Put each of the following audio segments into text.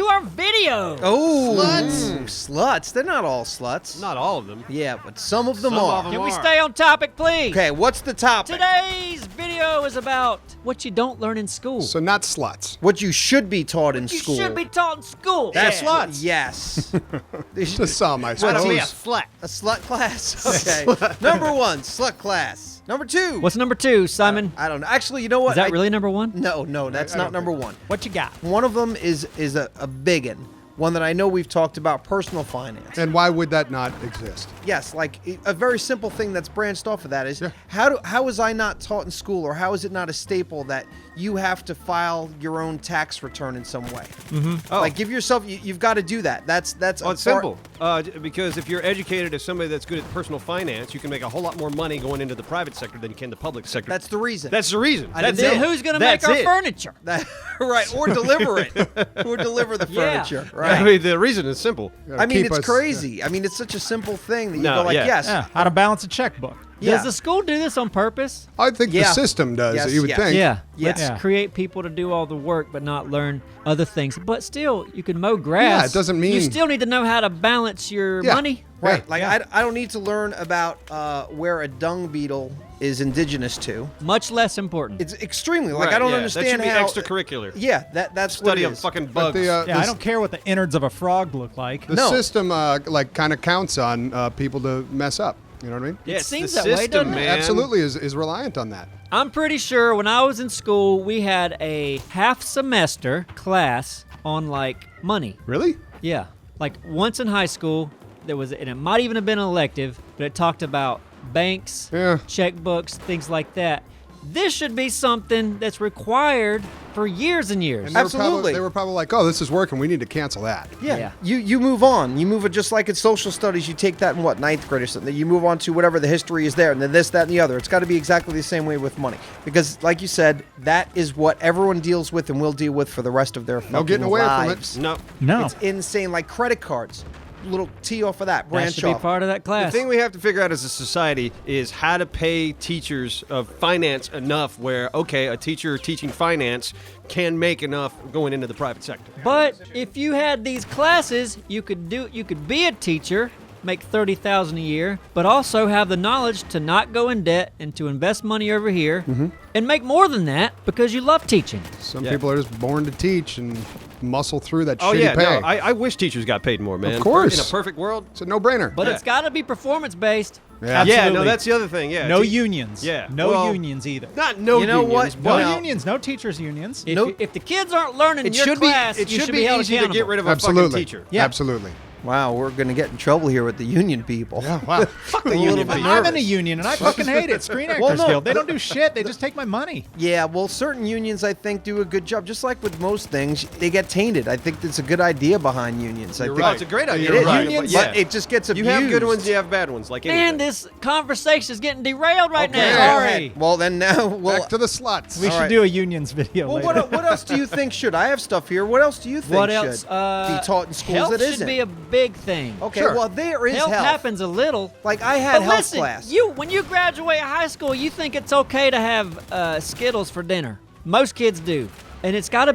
to our video. Oh, Sluts. Sluts. They're not all sluts. Not all of them. Yeah, but some of them Some are. of them Can we are. stay on topic, please? Okay, what's the topic? Today's video is about what you don't learn in school. So not sluts. What you should be taught in you school. should be taught in school. That's sluts. Yes. To some, I How to suppose. be a slut. A slut class. Okay. Number 1, slut class. Number 2. What's number 2, Simon? I don't know. Actually, you know what? Is that really number 1? No, that's not number 1. What you got? One of them is a big one that I know we've talked about, personal finance. And why would that not exist? Yes, like a very simple thing that's branched off of that is Yeah. how is I not taught in school, or how is it not a staple that you have to file your own tax return in some way? Oh. Like give yourself, you've got to do that. That's Oh, it's simple. Because if you're educated as somebody that's good at personal finance, you can make a whole lot more money going into the private sector than you can the public sector. That's the reason. That's the reason. I That's didn't it. Then who's going to make That's our it. furniture? right, or deliver it, or deliver the Yeah. furniture. I Right. mean, the reason is simple. Gotta I mean, keep it's us- crazy. I mean, it's such a simple thing that you No, go like, yeah. yes, Yeah, how to balance a checkbook. yeah. Does the school do this on purpose? I think Yeah. the system does. Yes, you would yes. think. Yeah. Yes. Let's Yeah. create people to do all the work but not learn other things. But still, you can mow grass. Yeah, it doesn't mean- You still need to know how to balance your Yeah. money. Right. Yeah. Like Yeah. I don't need to learn about where a dung beetle is indigenous to. Much less important. It's extremely like Right, I don't yeah. understand that should be how extracurricular. Yeah, that's Study what it of is. fucking But bugs. the, Yeah, the, I don't care what the innards of a frog look like. the No. system like kind of counts on people to mess up. You know what I mean? Yeah, It it's seems the that way, system, doesn't it? man. Absolutely is reliant on that. I'm pretty sure when I was in school, we had a half semester class on like money. Really? Yeah. Like once in high school, there was, and it might even have been an elective, but it talked about banks, Yeah. checkbooks, things like that. This should be something that's required for years and years. And they were Absolutely. they were probably like, oh, this is working. We need to cancel that. Yeah. Yeah. You move on. You move it just like in social studies. You take that in what, 9th grade or something. You move on to whatever the history is there, and then this, that, and the other. It's got to be exactly the same way with money, because, like you said, that is what everyone deals with and will deal with for the rest of their No getting fucking away from it. lives. No. No. It's insane. Like credit cards. Little tee off of that. That Branch should be off. part of that The class. thing we have to figure out as a society is how to pay teachers of finance enough where, okay, a teacher teaching finance can make enough going into the private sector. But if you had these classes, you could be a teacher, make $30,000 a year, but also have the knowledge to not go in debt and to invest money over here and make more than that because you love teaching. Some Yeah. people are just born to teach and muscle through that Oh, shitty yeah. pay. No, I wish teachers got paid more, man. Of course. In a perfect world. It's a no-brainer. But Yeah. it's got to be performance based. yeah. Yeah, no, Absolutely. that's the other thing. Yeah. No Te- unions. Yeah. No Well, unions either. Not no You know unions, what? No but Well, unions. No teachers unions. If the kids aren't learning it your should class, be it you should should be held easy to accountable. get rid of a fucking Absolutely. teacher. Yeah. Absolutely. Wow, we're going to get in trouble here with the union people. Yeah, wow. Fuck the A little union bit people. I'm in a nervous. union and I fucking hate it. Screen Actors Well, no. Guild. They don't do shit. They just take my money. Yeah, well, certain unions, I think, do a good job. Just like with most things, they get tainted. I think it's a good idea behind unions. I You're think right. It's a great idea. It is, right. Unions- but, but it just gets you abused. have good ones, you have bad ones. Like Man, anything. this conversation is getting derailed right Okay, now. go Sorry. ahead. Well, then now, Back to the sluts. We All should right. do a unions video well, later. what else do you think should? I have stuff here. What else do you think What should else? be taught in schools health that should isn't? be a big thing. Okay, Sure. well, there is Health health. happens a little. Like, I had But health listen, class. when you graduate high school, you think it's okay to have Skittles for dinner. Most kids do. And it's got to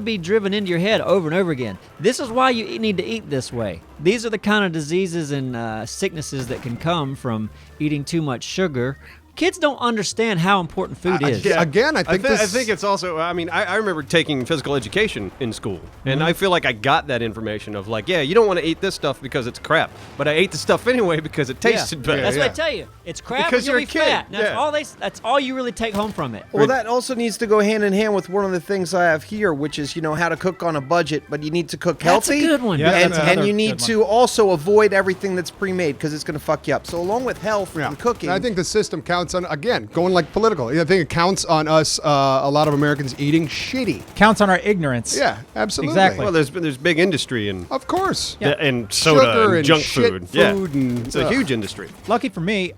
be driven into your head over and over again. This is why you need to eat this way. These are the kind of diseases and sicknesses that can come from eating too much sugar. Kids don't understand how important food is. Yeah. Again, I I think this. think it's also. I mean, I remember taking physical education in school, and I feel like I got that information of like, yeah, you don't want to eat this stuff because it's crap, but I ate the stuff anyway because it tasted better. That's Yeah. what I tell you. It's crap Because and you'll you're be a kid. fat. That's Yeah. that's all you really take home from it. Well, that also needs to go hand in hand with one of the things I have here, which is, how to cook on a budget, but you need to cook That's a healthy. good one. Yeah, and, that's and another you need good one. to also avoid everything that's pre-made because it's going to fuck you up. So along with health Yeah. and cooking, I think the system counts on, again, going like political. I think it counts on us, a lot of Americans eating shitty. Counts on our ignorance. Yeah, absolutely. Exactly. Well, there's big industry in Of course. and soda Sugar and and junk shit food. food Yeah, and- it's a ugh. huge industry. Lucky for me,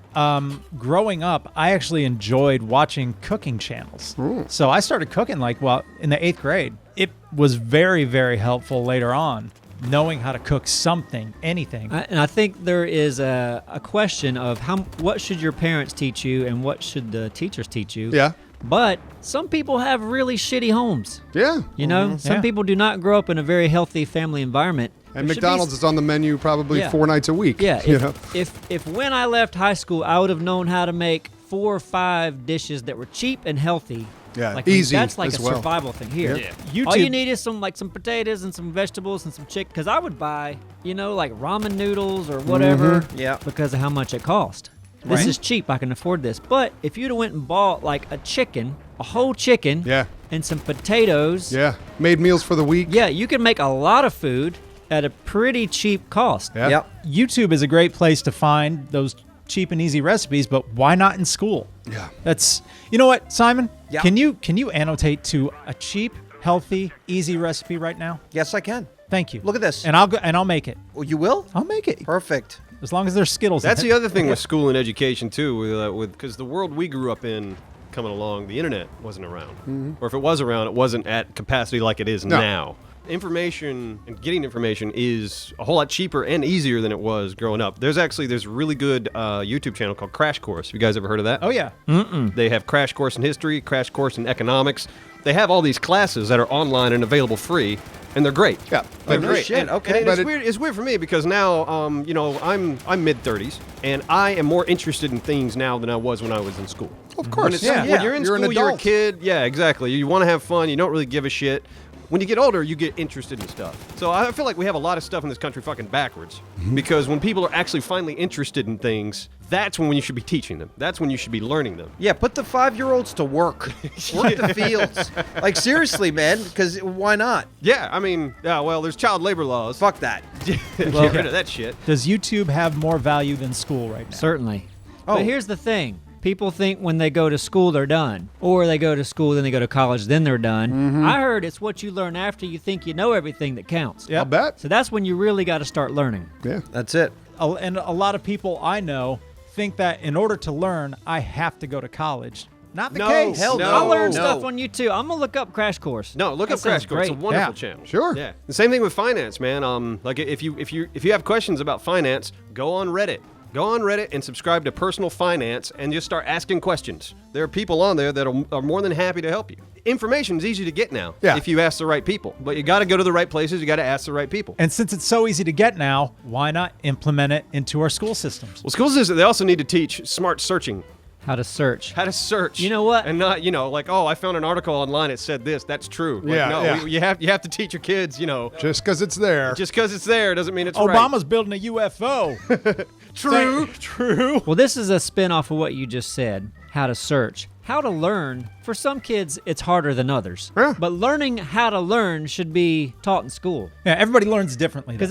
growing up, I actually enjoyed watching cooking channels. So I started cooking in the 8th grade. It was very, very helpful later on, knowing how to cook something, anything. And I think there is a question of what should your parents teach you and what should the teachers teach you. Yeah. But some people have really shitty homes. Yeah. You know, some Yeah. people do not grow up in a very healthy family environment. And There should be McDonald's is on the menu probably Yeah. 4 nights a week. Yeah, you know? if when I left high school, I would have known how to make 4 or 5 dishes that were cheap and healthy. Yeah, like easy That's like as a well. survival thing here. Yeah. All you YouTube- need is some potatoes and some vegetables and some chicken. Because I would buy, like ramen noodles or whatever. Yeah. Because of how much it cost. This Right. is cheap. I can afford this. But if you'd have went and bought like a chicken, a whole chicken, Yeah. and some potatoes, Yeah. Made meals for the week. yeah, you can make a lot of food at a pretty cheap cost. Yeah. Yep. YouTube is a great place to find those cheap and easy recipes, but why not in school? Yeah. That's you know what, Simon? Yeah. Can you annotate to a cheap, healthy, easy recipe right now? Yes, I can. Thank you. Look at this. And I'll make it. Oh, you will? I'll make it. Perfect. As long as there's Skittles. That's in the it. other thing with school and education too, with because the world we grew up in coming along, the internet wasn't around, or if it was around, it wasn't at capacity like it is No. now. Information and getting information is a whole lot cheaper and easier than it was growing up. There's a really good YouTube channel called Crash Course. You guys ever heard of that? Oh yeah. They have Crash Course in History, Crash Course in Economics. They have all these classes that are online and available free, and they're great. Yeah. They're no great. shit, And- okay. and But it's weird for me because now, I'm mid-30s, and I am more interested in things now than I was when I was in school. Of course. When Yeah. you're in You're an school, you're a adult. kid. Yeah, exactly. You want to have fun. You don't really give a shit. When you get older, you get interested in stuff. So I feel like we have a lot of stuff in this country fucking backwards. Because when people are actually finally interested in things, that's when you should be teaching them. That's when you should be learning them. Yeah, put the 5-year-olds to work. Work the fields. Like, seriously, man, because why not? Yeah, I mean, well, there's child labor laws. Fuck that. Get rid of that shit. Does YouTube have more value than school right now? Certainly. Oh. But here's the thing. People think when they go to school, they're done. Or they go to school, then they go to college, then they're done. I heard it's what you learn after you think you know everything that counts. Yep. I'll bet. So that's when you really got to start learning. Yeah. That's it. And a lot of people I know think that in order to learn, I have to go to college. Not the No, case. hell no. no. I learned no. stuff on YouTube. I'm going to look up Crash Course. No, look That up Crash sounds Course. It's a great. wonderful Yeah. channel. Sure. Yeah. The same thing with finance, man. Like if you have questions about finance, go on Reddit. Go on Reddit and subscribe to Personal Finance and just start asking questions. There are people on there that are more than happy to help you. Information is easy to get now Yeah. if you ask the right people. But you got to go to the right places. You got to ask the right people. And since it's so easy to get now, why not implement it into our school systems? Well, schools they also need to teach smart searching. How to search. How to search. You know what? And not, like, oh, I found an article online. It said this. That's true. Like, Yeah, no, yeah. you have to teach your kids. Just because it's there. Just because it's there doesn't mean it's right. Obama's building a UFO. True. True. Well, this is a spin-off of what you just said, how to search. How to learn, for some kids, it's harder than others. Yeah. But learning how to learn should be taught in school. Yeah, everybody learns differently. Because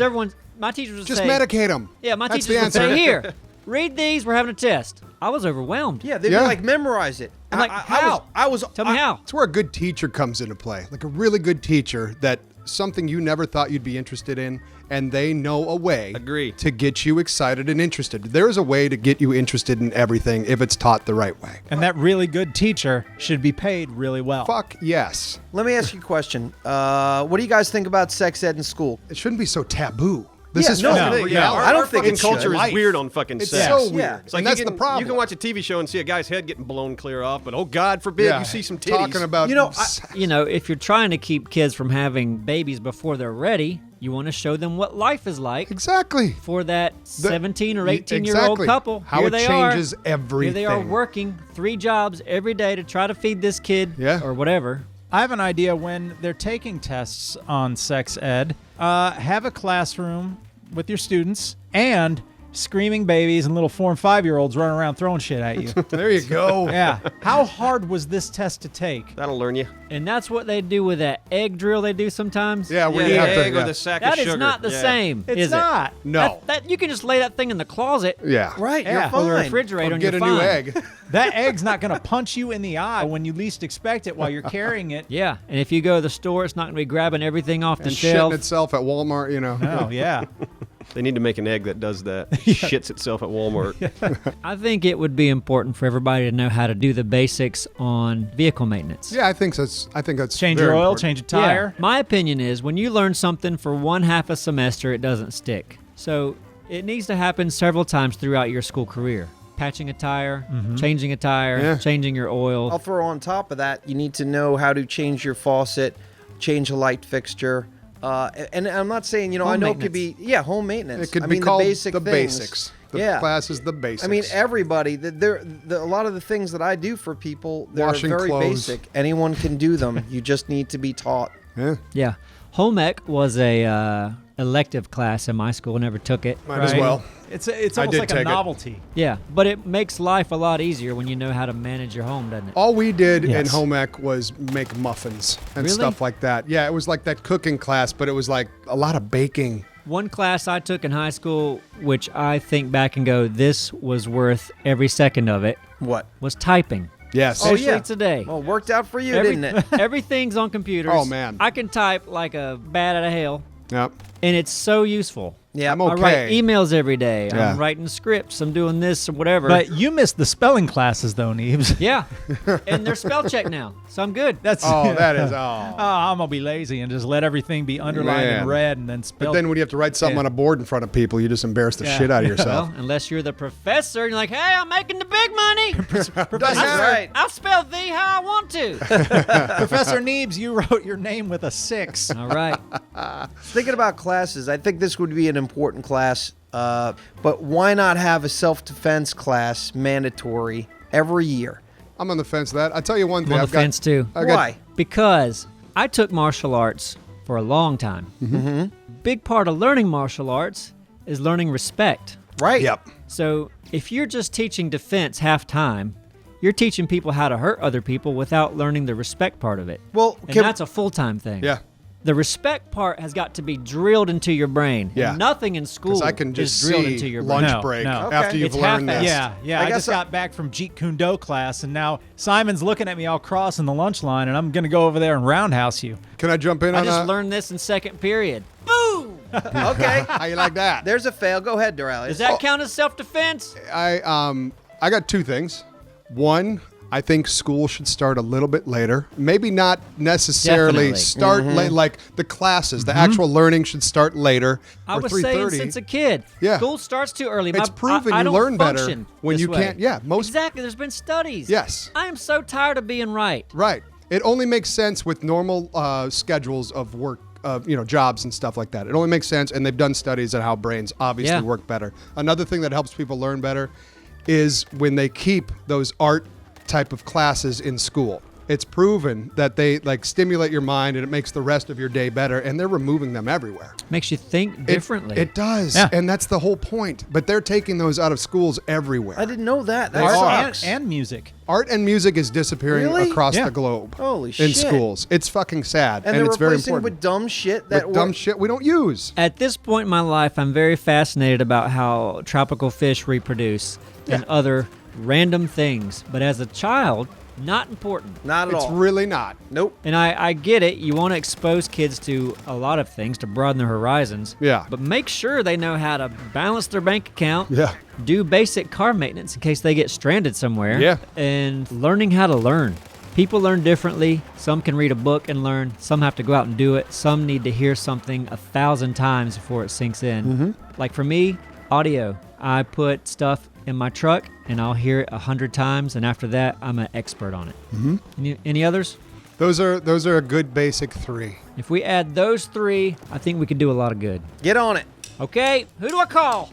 my teachers would Just say... medicate them. Yeah, my That's teachers the would say, answer. here, read these, we're having a test. I was overwhelmed. Yeah, they'd Yeah. be like, memorize it. I'm like, I how? Tell me how. It's where a good teacher comes into play. Like a really good teacher that something you never thought you'd be interested in, and they know a way Agree. to get you excited and interested. There is a way to get you interested in everything if it's taught the right way. And that really good teacher should be paid really well. Fuck yes. Let me ask you a question. What do you guys think about sex ed in school? It shouldn't be so taboo. This Yeah, is no, fucking Yeah, reality. our, I don't our think fucking it culture should. is weird on fucking It's sex. so weird. Yeah. It's like and that's you the can, problem. You can watch a TV show and see a guy's head getting blown clear off, but oh God forbid Yeah. you see some titties. Talking about You know, sex. If you're trying to keep kids from having babies before they're ready, you want to show them what life is like Exactly. for that 17 or 18-year-old exactly. couple. How Here it they changes are. Here they are everything. working 3 jobs every day to try to feed this kid Yeah. or whatever. I have an idea when they're taking tests on sex ed, have a classroom with your students and screaming babies and little 4 and 5-year-olds running around throwing shit at you. There you go. Yeah. How hard was this test to take? That'll learn you. And that's what they do with that egg drill they do sometimes. Yeah, where Yeah, you the have to. egg Yeah. or the sack That of is sugar. not the Yeah. same, It's is it? not. No. That you can just lay that thing in the closet Yeah. Right, Yeah. you're or the fine. refrigerator Or and get you're a new fine. egg. That egg's not going to punch you in the eye when you least expect it while you're carrying it. Yeah, and if you go to the store, it's not going to be grabbing everything off the And shelf. shitting itself at Walmart, you know. Oh, yeah. They need to make an egg that does that. Shits itself at Walmart. I think it would be important for everybody to know how to do the basics on vehicle maintenance. Yeah, I think that's. Change very your oil, important. change a tire. Yeah. My opinion is when you learn something for 1/2 a semester, it doesn't stick. So it needs to happen several times throughout your school career. patching a tire, changing a tire, Yeah. changing your oil. I'll throw on top of that, you need to know how to change your faucet, change a light fixture. And I'm not saying, I Home know it could be, home maintenance. It could I be mean, called the basic the things. basics. The Yeah. class is the basics. I mean, everybody. A lot of the things that I do for people, they're Washing very clothes. basic. Anyone can do them. You just need to be taught. yeah. Yeah. Home ec was a elective class in my school. Never took it. Might as Right. well. It's I almost did like a take it. novelty. Yeah, but it makes life a lot easier when you know how to manage your home, doesn't it? All we did in Yes. home ec was make muffins and Really? stuff like that. Yeah, it was like that cooking class, but it was like a lot of baking. One class I took in high school, which I think back and go, this was worth every second of it, What? was typing. Yes. Especially today. Well, it worked out for you, Every- didn't it? Everything's on computers. Oh, man. I can type like a bat out of hell, Yep. and it's so useful. Yeah, I'm I write okay. emails every day. Yeah. I'm writing scripts. I'm doing this or whatever. But you missed the spelling classes, though, Neebs. yeah, and they're spell check now, so I'm good. That's Oh, that is I'm gonna be lazy and just let everything be underlined Man. in red and then spell. But then when you have to write something Yeah. on a board in front of people, you just embarrass the Yeah. shit out of yourself. Well, unless you're the professor and you're like, hey, I'm making the big money. Doesn't That's matter. right. I'll spell thee how I want to. Professor Neebs, you wrote your name with a 6. All right. Thinking about classes, I think this would be an important class. But why not have a self-defense class mandatory every year? I'm on the fence with that. I'll tell you one I'm thing. on the I've got- fence too. I got- Why? Because I took martial arts for a long time. Mm-hmm. Big part of learning martial arts is learning respect. Right. Yep. So if you're just teaching defense half time, you're teaching people how to hurt other people without learning the respect part of it. Well, And can- that's a full-time thing. Yeah. The respect part has got to be drilled into your brain. Yeah. And nothing in school Because I can just is drilled see into your lunch brain. No, break no. after Okay. you've It's learned half-assed. this. Yeah. I I guess just got back from Jeet Kune Do class, and now Simon's looking at me all cross in the lunch line, and I'm gonna go over there and roundhouse you. Can I jump in I on just that? learned this in second period. Boom! Okay. How you like that? There's a fail. Go ahead, Doralis. Does that count as self-defense? I got two things. One, I think school should start a little bit later. Maybe not necessarily Definitely. start late, like the classes. The actual learning should start later. I or was 3:30. saying since a kid. Yeah. School starts too early. It's proven I you don't learn better function when this you way. can't- yeah, most- Exactly. There's been studies. Yes. I am so tired of being right. Right. It only makes sense with normal schedules of work, jobs and stuff like that. It only makes sense, and they've done studies on how brains obviously Yeah. work better. Another thing that helps people learn better is when they keep those art type of classes in school. It's proven that they stimulate your mind and it makes the rest of your day better, and they're removing them everywhere. Makes you think differently. It does, Yeah. and that's the whole point. But they're taking those out of schools everywhere. I didn't know that. That Art sucks. and music. Art and music is disappearing Really? across Yeah. the globe. Holy in shit. schools. It's fucking sad, and and they're it's very replacing important. with dumb shit that With dumb work- shit we don't use. At this point in my life, I'm very fascinated about how tropical fish reproduce and other random things. But as a child, not important. Not at It's all. really not. Nope. And I get it. You want to expose kids to a lot of things to broaden their horizons. Yeah. But make sure they know how to balance their bank account. Yeah. Do basic car maintenance in case they get stranded somewhere. Yeah. And learning how to learn. People learn differently. Some can read a book and learn. Some have to go out and do it. Some need to hear something 1,000 times before it sinks in. Mm-hmm. Like for me, audio. I put stuff in my truck and I'll hear it 100 times, and after that, I'm an expert on it. Mm-hmm. Any others? Those are a good basic 3. If we add those 3, I think we could do a lot of good. Get on it. Okay, who do I call?